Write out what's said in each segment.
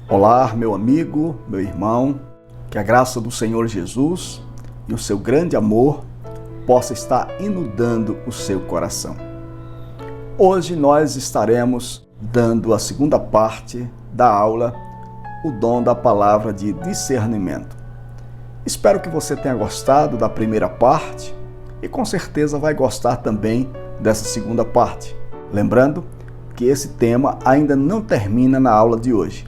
Olá, meu amigo, meu irmão, que a graça do Senhor Jesus e o seu grande amor possa estar inundando o seu coração. Hoje nós estaremos dando a segunda parte da aula, o dom da palavra de discernimento. Espero que você tenha gostado da primeira parte e com certeza vai gostar também dessa segunda parte. Lembrando que esse tema ainda não termina na aula de hoje.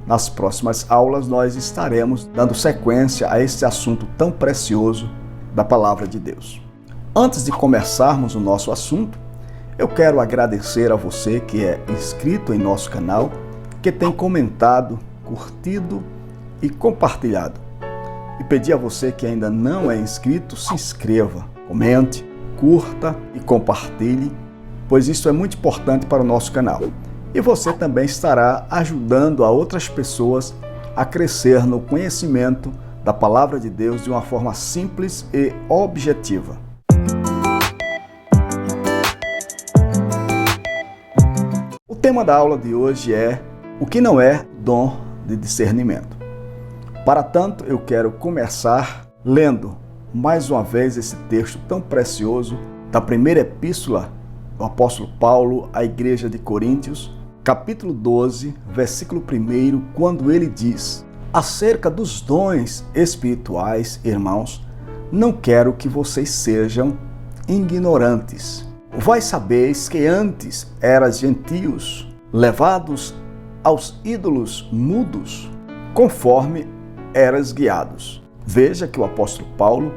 Nas próximas aulas nós estaremos dando sequência a este assunto tão precioso da Palavra de Deus. Antes de começarmos o nosso assunto, eu quero agradecer a você que é inscrito em nosso canal, que tem comentado, curtido e compartilhado. E pedir a você que ainda não é inscrito, se inscreva, comente, curta e compartilhe, pois isso é muito importante para o nosso canal. E você também estará ajudando a outras pessoas a crescer no conhecimento da Palavra de Deus de uma forma simples e objetiva. O tema da aula de hoje é o que não é dom de discernimento. Para tanto, eu quero começar lendo mais uma vez esse texto tão precioso da primeira epístola do apóstolo Paulo à igreja de Coríntios, capítulo 12, versículo 1, quando ele diz: acerca dos dons espirituais, irmãos, não quero que vocês sejam ignorantes. Vós sabeis que antes eras gentios, levados aos ídolos mudos, conforme eras guiados. Veja que o apóstolo Paulo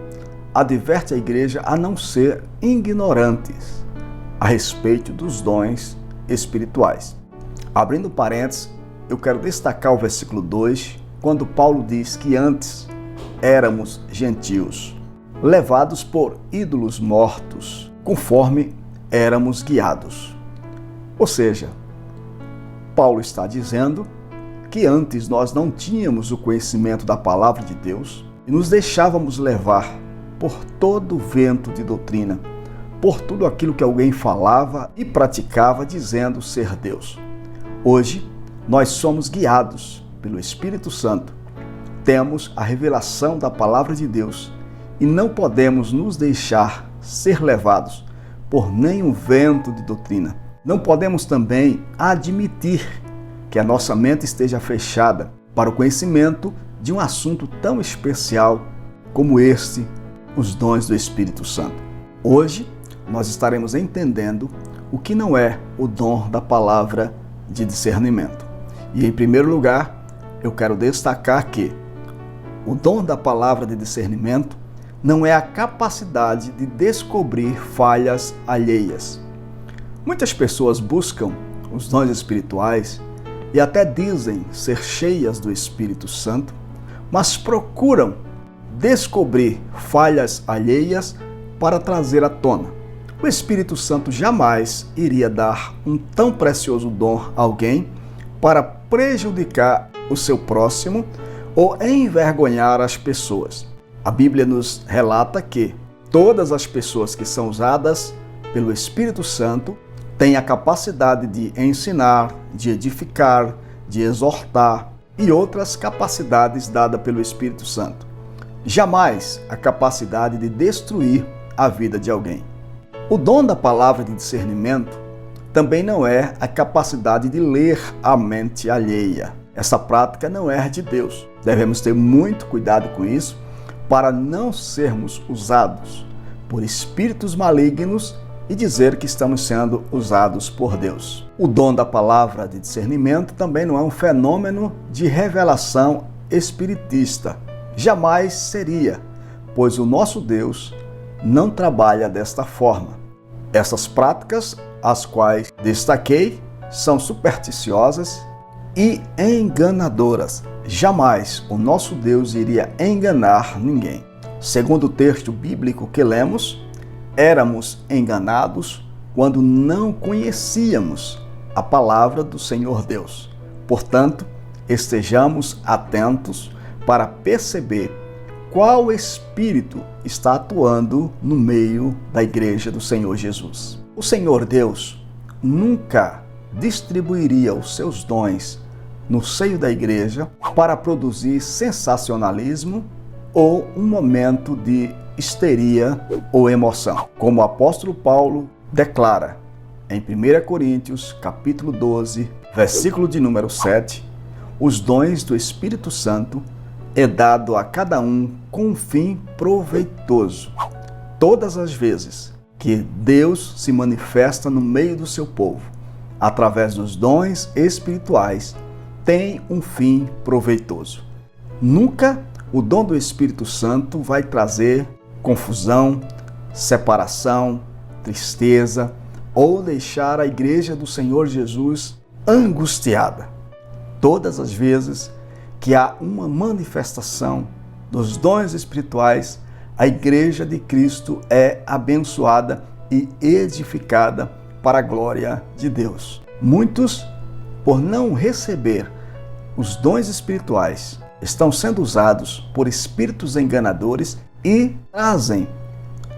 adverte a igreja a não ser ignorantes a respeito dos dons espirituais. Abrindo parênteses, eu quero destacar o versículo 2, quando Paulo diz que antes éramos gentios, levados por ídolos mortos, conforme éramos guiados. Ou seja, Paulo está dizendo que antes nós não tínhamos o conhecimento da palavra de Deus e nos deixávamos levar por todo o vento de doutrina, por tudo aquilo que alguém falava e praticava dizendo ser Deus. Hoje, nós somos guiados pelo Espírito Santo, temos a revelação da palavra de Deus e não podemos nos deixar ser levados por nenhum vento de doutrina. Não podemos também admitir que a nossa mente esteja fechada para o conhecimento de um assunto tão especial como este, os dons do Espírito Santo. Hoje, nós estaremos entendendo o que não é o dom da palavra de discernimento. E em primeiro lugar, eu quero destacar que o dom da palavra de discernimento não é a capacidade de descobrir falhas alheias. Muitas pessoas buscam os dons espirituais e até dizem ser cheias do Espírito Santo, mas procuram descobrir falhas alheias para trazer à tona. O Espírito Santo jamais iria dar um tão precioso dom a alguém para prejudicar o seu próximo ou envergonhar as pessoas. A Bíblia nos relata que todas as pessoas que são usadas pelo Espírito Santo têm a capacidade de ensinar, de edificar, de exortar e outras capacidades dadas pelo Espírito Santo. Jamais a capacidade de destruir a vida de alguém. O dom da palavra de discernimento também não é a capacidade de ler a mente alheia. Essa prática não é de Deus. Devemos ter muito cuidado com isso para não sermos usados por espíritos malignos e dizer que estamos sendo usados por Deus. O dom da palavra de discernimento também não é um fenômeno de revelação espiritista. Jamais seria, pois o nosso Deus não trabalha desta forma. Essas práticas, as quais destaquei, são supersticiosas e enganadoras. Jamais o nosso Deus iria enganar ninguém. Segundo o texto bíblico que lemos, éramos enganados quando não conhecíamos a palavra do Senhor Deus. Portanto, estejamos atentos para perceber qual espírito está atuando no meio da igreja do Senhor Jesus. O Senhor Deus nunca distribuiria os seus dons no seio da igreja para produzir sensacionalismo ou um momento de histeria ou emoção. Como o apóstolo Paulo declara em 1 Coríntios, capítulo 12, versículo de número 7, os dons do Espírito Santo é dado a cada um com um fim proveitoso. Todas as vezes que Deus se manifesta no meio do seu povo, através dos dons espirituais, tem um fim proveitoso. Nunca o dom do Espírito Santo vai trazer confusão, separação, tristeza ou deixar a igreja do Senhor Jesus angustiada. Todas as vezes que há uma manifestação dos dons espirituais, a igreja de Cristo é abençoada e edificada para a glória de Deus. Muitos, por não receber os dons espirituais, estão sendo usados por espíritos enganadores e trazem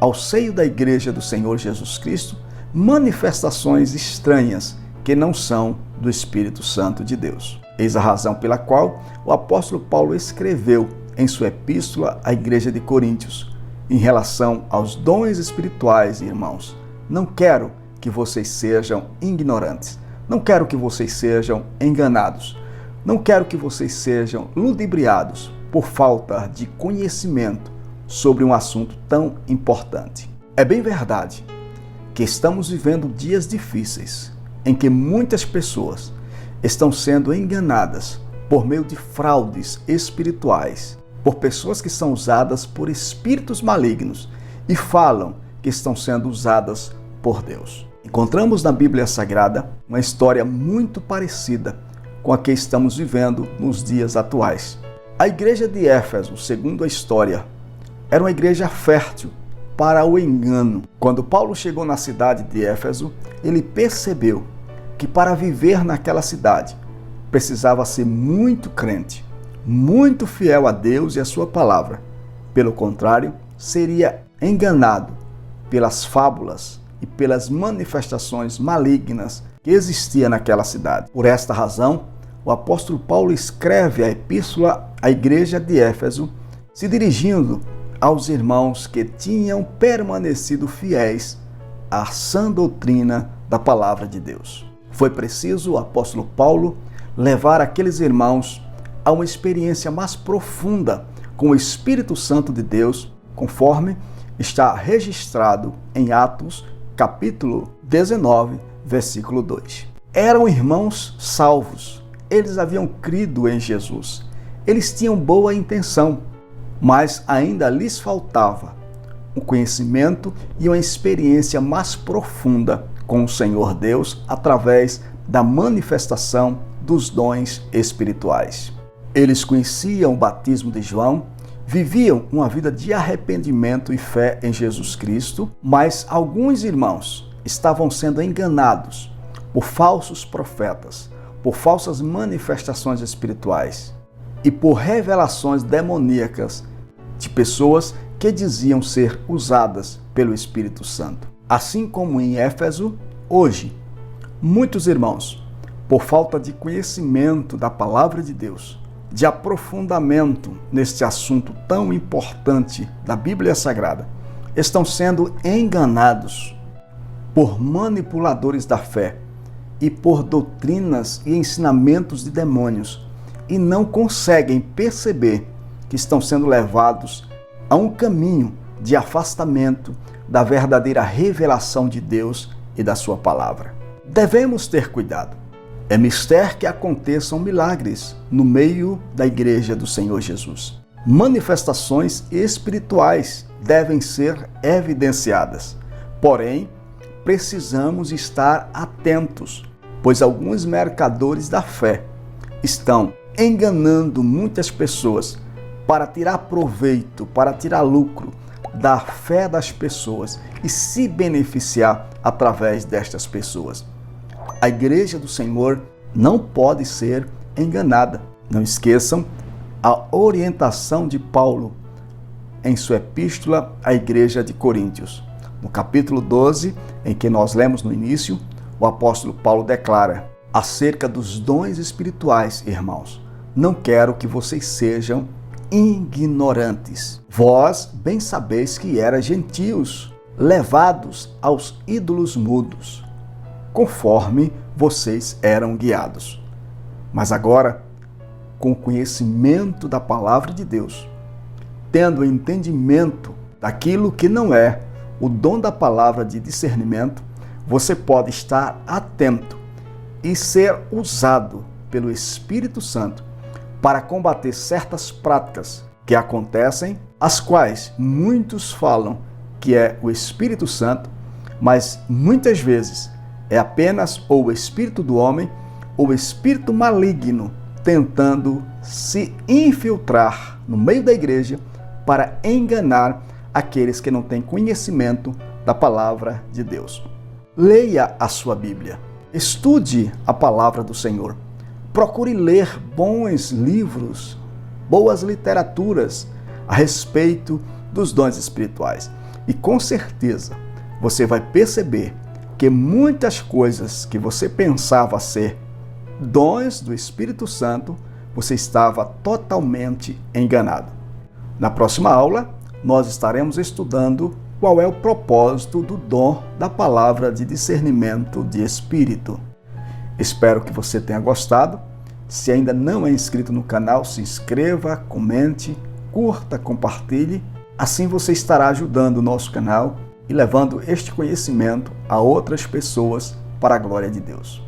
ao seio da igreja do Senhor Jesus Cristo manifestações estranhas que não são do Espírito Santo de Deus. Eis a razão pela qual o apóstolo Paulo escreveu em sua epístola à igreja de Coríntios, em relação aos dons espirituais, irmãos: não quero que vocês sejam ignorantes, não quero que vocês sejam enganados, não quero que vocês sejam ludibriados por falta de conhecimento sobre um assunto tão importante. É bem verdade que estamos vivendo dias difíceis em que muitas pessoas estão sendo enganadas por meio de fraudes espirituais, por pessoas que são usadas por espíritos malignos e falam que estão sendo usadas por Deus. Encontramos na Bíblia Sagrada uma história muito parecida com a que estamos vivendo nos dias atuais. A igreja de Éfeso, segundo a história, era uma igreja fértil para o engano. Quando Paulo chegou na cidade de Éfeso, ele percebeu que para viver naquela cidade precisava ser muito crente, muito fiel a Deus e a sua palavra. Pelo contrário, seria enganado pelas fábulas e pelas manifestações malignas que existiam naquela cidade. Por esta razão, o apóstolo Paulo escreve a epístola à igreja de Éfeso, se dirigindo aos irmãos que tinham permanecido fiéis à sã doutrina da palavra de Deus. Foi preciso o apóstolo Paulo levar aqueles irmãos a uma experiência mais profunda com o Espírito Santo de Deus, conforme está registrado em Atos, capítulo 19, versículo 2. Eram irmãos salvos, eles haviam crido em Jesus, eles tinham boa intenção, mas ainda lhes faltava um conhecimento e uma experiência mais profunda com o Senhor Deus através da manifestação dos dons espirituais. Eles conheciam o batismo de João, viviam uma vida de arrependimento e fé em Jesus Cristo, mas alguns irmãos estavam sendo enganados por falsos profetas, por falsas manifestações espirituais e por revelações demoníacas de pessoas que diziam ser usadas pelo Espírito Santo. Assim como em Éfeso, hoje, muitos irmãos, por falta de conhecimento da palavra de Deus, de aprofundamento neste assunto tão importante da Bíblia Sagrada, estão sendo enganados por manipuladores da fé e por doutrinas e ensinamentos de demônios e não conseguem perceber que estão sendo levados a um caminho de afastamento da verdadeira revelação de Deus e da sua palavra. Devemos ter cuidado. É mister que aconteçam milagres no meio da igreja do Senhor Jesus. Manifestações espirituais devem ser evidenciadas. Porém, precisamos estar atentos, pois alguns mercadores da fé estão enganando muitas pessoas para tirar proveito, para tirar lucro da fé das pessoas e se beneficiar através destas pessoas. A igreja do Senhor não pode ser enganada. Não esqueçam a orientação de Paulo em sua epístola à igreja de Coríntios. No capítulo 12, em que nós lemos no início, o apóstolo Paulo declara: acerca dos dons espirituais, irmãos, não quero que vocês sejam ignorantes. Vós bem sabeis que eram gentios, levados aos ídolos mudos, conforme vocês eram guiados. Mas agora, com o conhecimento da palavra de Deus, tendo o entendimento daquilo que não é o dom da palavra de discernimento, você pode estar atento e ser usado pelo Espírito Santo para combater certas práticas que acontecem, as quais muitos falam que é o Espírito Santo, mas muitas vezes é apenas ou o espírito do homem ou o espírito maligno tentando se infiltrar no meio da igreja para enganar aqueles que não têm conhecimento da palavra de Deus. Leia a sua Bíblia, estude a palavra do Senhor, procure ler bons livros, boas literaturas a respeito dos dons espirituais. E com certeza você vai perceber que muitas coisas que você pensava ser dons do Espírito Santo, você estava totalmente enganado. Na próxima aula, nós estaremos estudando qual é o propósito do dom da palavra de discernimento de espírito. Espero que você tenha gostado. Se ainda não é inscrito no canal, se inscreva, comente, curta, compartilhe. Assim você estará ajudando o nosso canal e levando este conhecimento a outras pessoas para a glória de Deus.